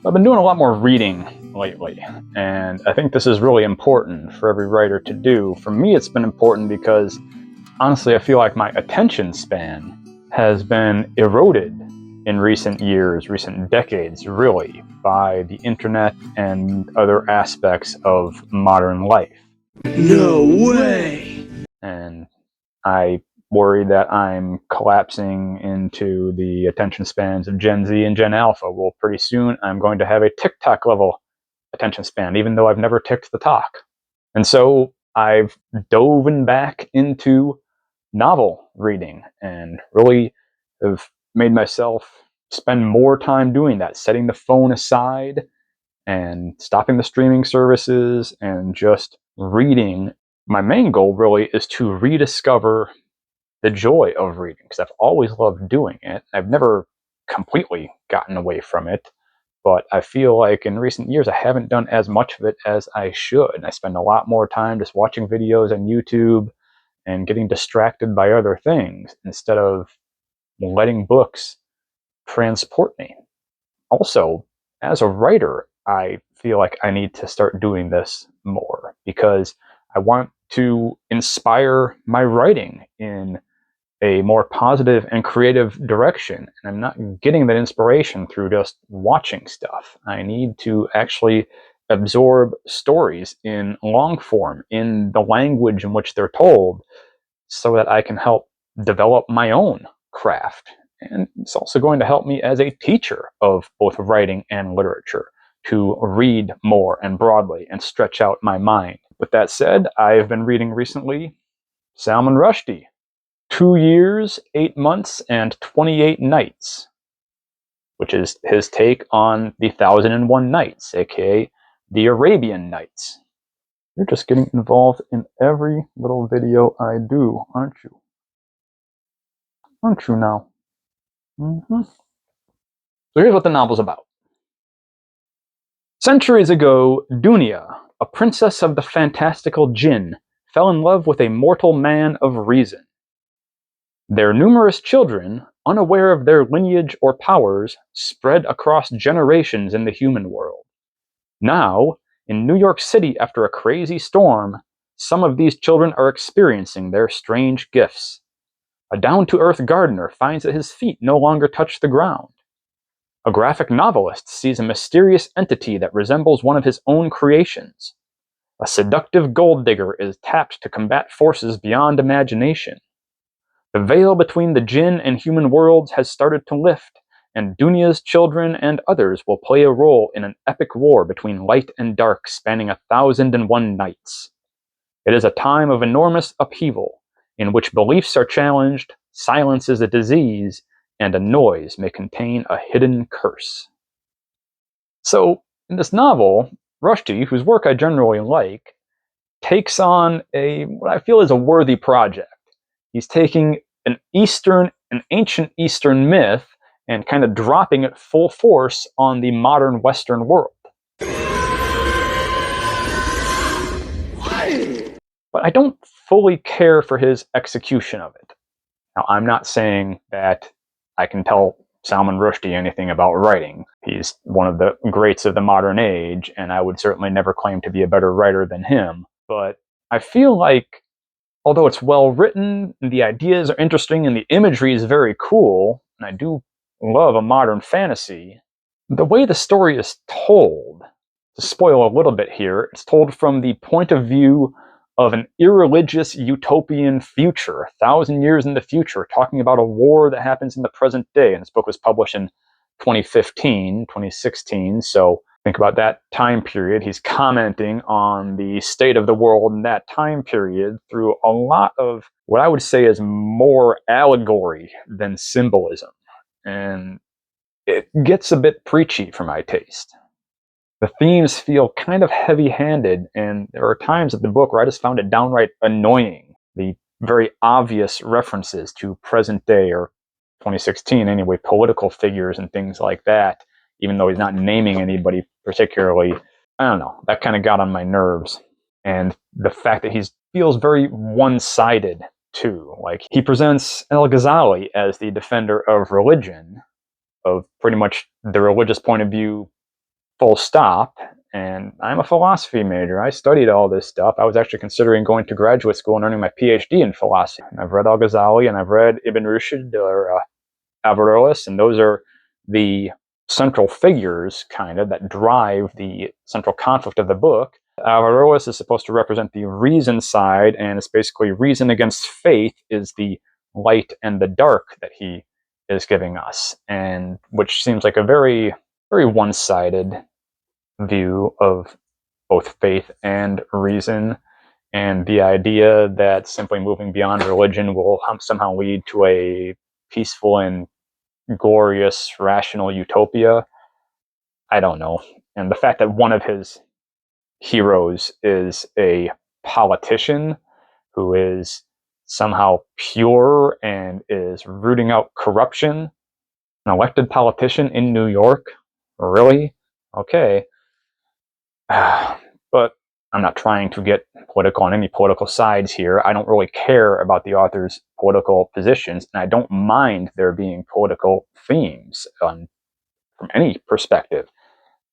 I've been doing a lot more reading lately, and I think this is really important for every writer to do. For me, it's been important because, honestly, I feel like my attention span has been eroded in recent years, recent decades, really, by the internet and other aspects of modern life. No way! And I worry that I'm collapsing into the attention spans of Gen Z and Gen Alpha. Well, pretty soon I'm going to have a TikTok level attention span, even though I've never ticked the talk. And so I've dove back into novel reading and really have made myself spend more time doing that, setting the phone aside and stopping the streaming services and just reading. My main goal really is to rediscover the joy of reading, because I've always loved doing it. I've never completely gotten away from it, but I feel like in recent years I haven't done as much of it as I should. I spend a lot more time just watching videos on YouTube and getting distracted by other things instead of letting books transport me. Also, as a writer, I feel like I need to start doing this more because I want to inspire my writing in a more positive and creative direction. And I'm not getting that inspiration through just watching stuff. I need to actually absorb stories in long form, in the language in which they're told, so that I can help develop my own craft. And it's also going to help me as a teacher of both writing and literature to read more and broadly and stretch out my mind. With that said, I've been reading recently Salman Rushdie, 2 years, 8 months, and 28 nights, which is his take on the 1001 Nights, aka the Arabian Nights. You're just getting involved in every little video I do, aren't you? Aren't you now? So here's what the novel's about. Centuries ago, Dunya, a princess of the fantastical jinn, fell in love with a mortal man of reason. Their numerous children, unaware of their lineage or powers, spread across generations in the human world. Now, in New York City after a crazy storm, some of these children are experiencing their strange gifts. A down-to-earth gardener finds that his feet no longer touch the ground. A graphic novelist sees a mysterious entity that resembles one of his own creations. A seductive gold digger is tapped to combat forces beyond imagination. The veil between the jinn and human worlds has started to lift, and Dunya's children and others will play a role in an epic war between light and dark spanning 1001 nights. It is a time of enormous upheaval, in which beliefs are challenged, silence is a disease, and a noise may contain a hidden curse. So, in this novel, Rushdie, whose work I generally like, takes on what I feel is a worthy project. He's taking an ancient Eastern myth and kind of dropping it full force on the modern Western world. But I don't fully care for his execution of it. Now, I'm not saying that I can tell Salman Rushdie anything about writing. He's one of the greats of the modern age, and I would certainly never claim to be a better writer than him. But I feel like, although it's well written, and the ideas are interesting, and the imagery is very cool, and I do love a modern fantasy, the way the story is told, to spoil a little bit here, it's told from the point of view of an irreligious utopian future, 1,000 years in the future, talking about a war that happens in the present day. And this book was published in 2015, 2016, so think about that time period. He's commenting on the state of the world in that time period through a lot of what I would say is more allegory than symbolism. And it gets a bit preachy for my taste. The themes feel kind of heavy-handed, and there are times in the book where I just found it downright annoying. The very obvious references to present day, or 2016 anyway, political figures and things like that, even though he's not naming anybody particularly. I don't know, that kind of got on my nerves. And the fact that he feels very one-sided, too. Like, he presents El-Ghazali as the defender of religion, of pretty much the religious point of view full stop. And I'm a philosophy major. I studied all this stuff. I was actually considering going to graduate school and earning my PhD in philosophy. And I've read Al-Ghazali, and I've read Ibn Rushd, or Averroes, and those are the central figures, kind of, that drive the central conflict of the book. Averroes is supposed to represent the reason side, and it's basically reason against faith is the light and the dark that he is giving us, and which seems like a very, very one-sided view of both faith and reason, and the idea that simply moving beyond religion will somehow lead to a peaceful and glorious, rational utopia. I don't know. And the fact that one of his heroes is a politician who is somehow pure and is rooting out corruption, an elected politician in New York? Really? Okay. But I'm not trying to get political on any political sides here. I don't really care about the author's political positions, and I don't mind there being political themes from any perspective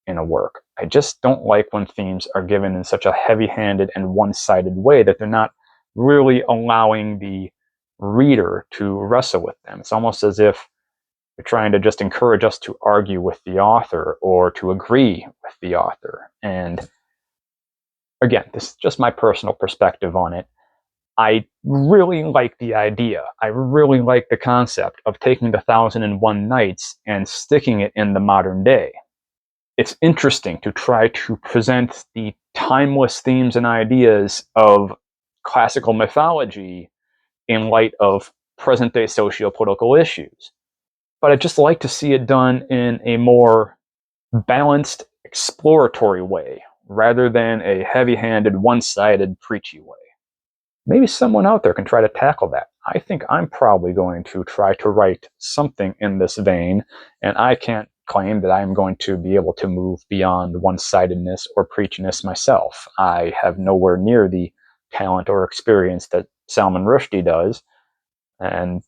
in a work. I just don't like when themes are given in such a heavy-handed and one-sided way that they're not really allowing the reader to wrestle with them. It's almost as if they're trying to just encourage us to argue with the author or to agree with the author. And again, this is just my personal perspective on it. I really like the idea. I really like the concept of taking the 1001 Nights and sticking it in the modern day. It's interesting to try to present the timeless themes and ideas of classical mythology in light of present-day socio-political issues. But I'd just like to see it done in a more balanced, exploratory way, rather than a heavy-handed, one-sided, preachy way. Maybe someone out there can try to tackle that. I think I'm probably going to try to write something in this vein, and I can't claim that I'm going to be able to move beyond one-sidedness or preachiness myself. I have nowhere near the talent or experience that Salman Rushdie does, and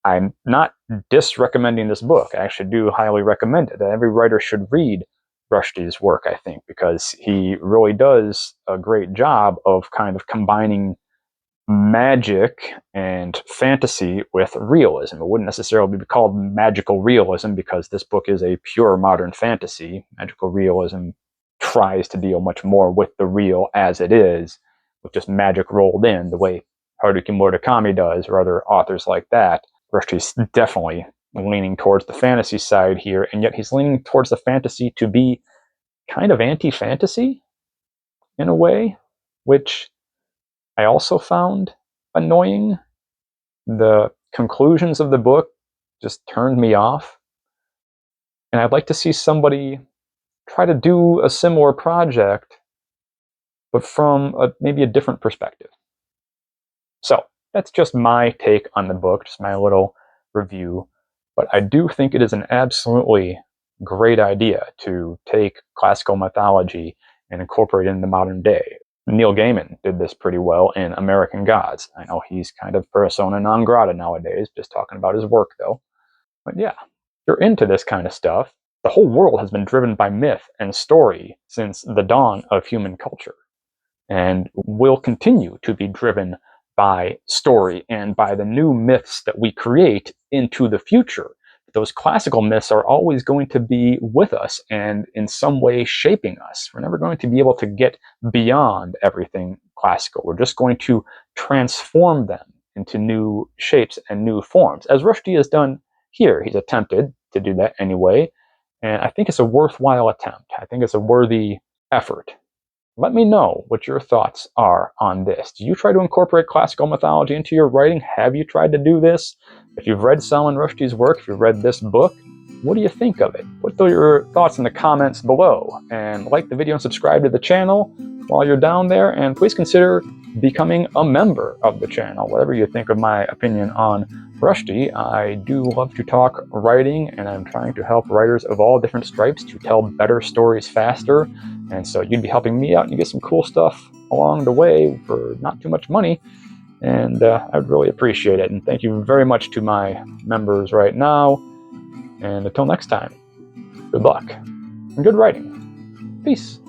I'm not disrecommending this book. I actually do highly recommend it. Every writer should read Rushdie's work, I think, because he really does a great job of kind of combining magic and fantasy with realism. It wouldn't necessarily be called magical realism because this book is a pure modern fantasy. Magical realism tries to deal much more with the real as it is, with just magic rolled in, the way Haruki Murakami does, or other authors like that. Rushdie's definitely leaning towards the fantasy side here, and yet he's leaning towards the fantasy to be kind of anti-fantasy in a way, which I also found annoying. The conclusions of the book just turned me off. And I'd like to see somebody try to do a similar project, but from maybe a different perspective. So that's just my take on the book, just my little review. But I do think it is an absolutely great idea to take classical mythology and incorporate it in the modern day. Neil Gaiman did this pretty well in American Gods. I know he's kind of persona non grata nowadays, just talking about his work though. But yeah, if you're into this kind of stuff, the whole world has been driven by myth and story since the dawn of human culture, and will continue to be driven by story and by the new myths that we create into the future. Those classical myths are always going to be with us and in some way shaping us. We're never going to be able to get beyond everything classical. We're just going to transform them into new shapes and new forms, as Rushdie has done here. He's attempted to do that anyway, and I think it's a worthwhile attempt. I think it's a worthy effort. Let me know what your thoughts are on this. Do you try to incorporate classical mythology into your writing? Have you tried to do this? If you've read Salman Rushdie's work, if you've read this book, what do you think of it? Put your thoughts in the comments below, and like the video and subscribe to the channel while you're down there, and please consider becoming a member of the channel. Whatever you think of my opinion on Rushdie, I do love to talk writing, and I'm trying to help writers of all different stripes to tell better stories faster. And so you'd be helping me out, and you get some cool stuff along the way for not too much money. And I'd really appreciate it. And thank you very much to my members right now. And until next time, good luck and good writing. Peace.